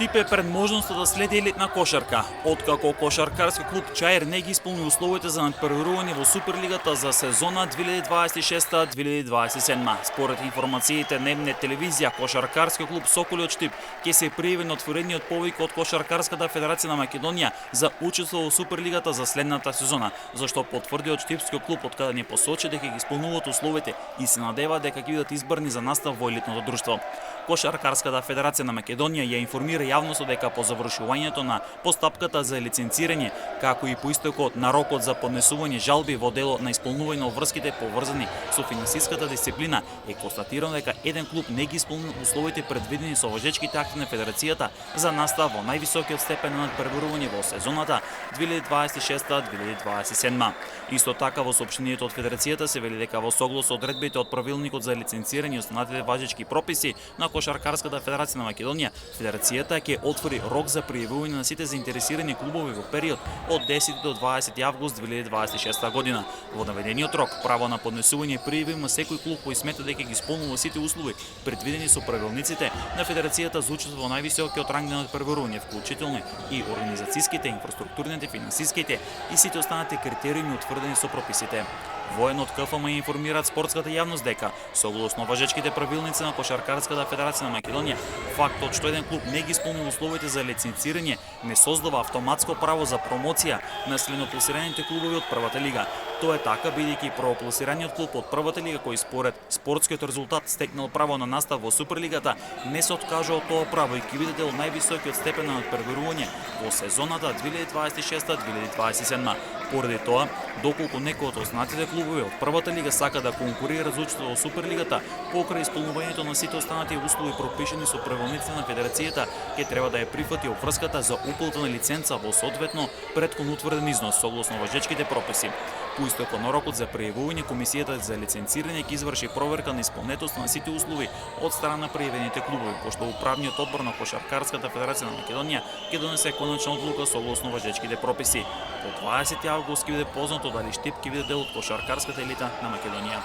Штипе пред можноста да следи елитна кошарка. Откако кошаркарски клуб Чаир не ги исполни условите за надпреварување во Суперлигата за сезона 2026-2027. Според информациите на Емнет телевизија, кошаркарски клуб Соколи од Штип ќе се пријави на отворениот повик од Кошаркарската федерација на Македонија за учество во Суперлигата за следната сезона, зашто потврди од штипскиот клуб од каде не посочи дека ги исполнуваат условите и се надева дека ќе бидат избрани за настав во елитното друштво. Кошаркарската федерација на Македонија ја информира јавноста дека по завршувањето на постапката за лиценцирање, како и по истекот на рокот за поднесување жалби во дело на исполнување на обврските поврзани со финансиската дисциплина, е констатирано дека еден клуб не ги исполнил условите предвидени со важечките акти на федерацијата за настав во највисокиот степен на надпреварување во сезоната 2026-2027. Исто така во соопштението од федерацијата се вели дека во соглас со одредбите од правилникот за лиценцирање и останатите важечки прописи на Кошаркарската федерација на Македонија, федерацијата ќе отвори рок за пријавување на сите заинтересирани клубови во период од 10 до 20 август 2026 година. Во наведениот рок право на поднесување пријави има секој клуб кој смета дека ги исполнува сите услови предвидени со правилниците на федерацијата за учество во највисокиот ранг на надпреварување, вклучително и организацијските, инфраструктурните, финансиските и сите останати критериуми утврдени со прописите. Воен од КФМ информираат спортската јавност дека, согласно важечките правилници на Кошаркарската федерација на Македонија, фактот што еден клуб не ги исполнил условите за лиценцирање не создава автоматско право за промоција на среднопласираните клубови од првата лига. Тоа е така бидејќи првопласираниот клуб од првата лига кој според спортскиот резултат стекнал право на настав во Суперлигата не се откажа од тоа право и ќе биде дел највисокиот степен на надпреварување во сезоната 2026-2027. Поради тоа, доколку некој од останатите клубови од првата лига сака да конкурира за учество во Суперлигата, покрај исполнувањето на сите останати услови пропишани со правилниците на федерацијата, ќе треба да ја прифати обврската за уплата на лиценца во соодветно претходно утврден износ согласно важечките прописи. По истекот на рокот за пријавување, комисијата за лиценцирање ќе изврши проверка на исполнетоста на сите услови од страна на пријавените клубови, пошто управниот одбор на Кошаркарската федерација на Македонија ќе донесе конечна одлука согласно важечките прописи. По 20 август ќе биде познато дали Штип ќе биде дел од кошаркарската елита на Македонија.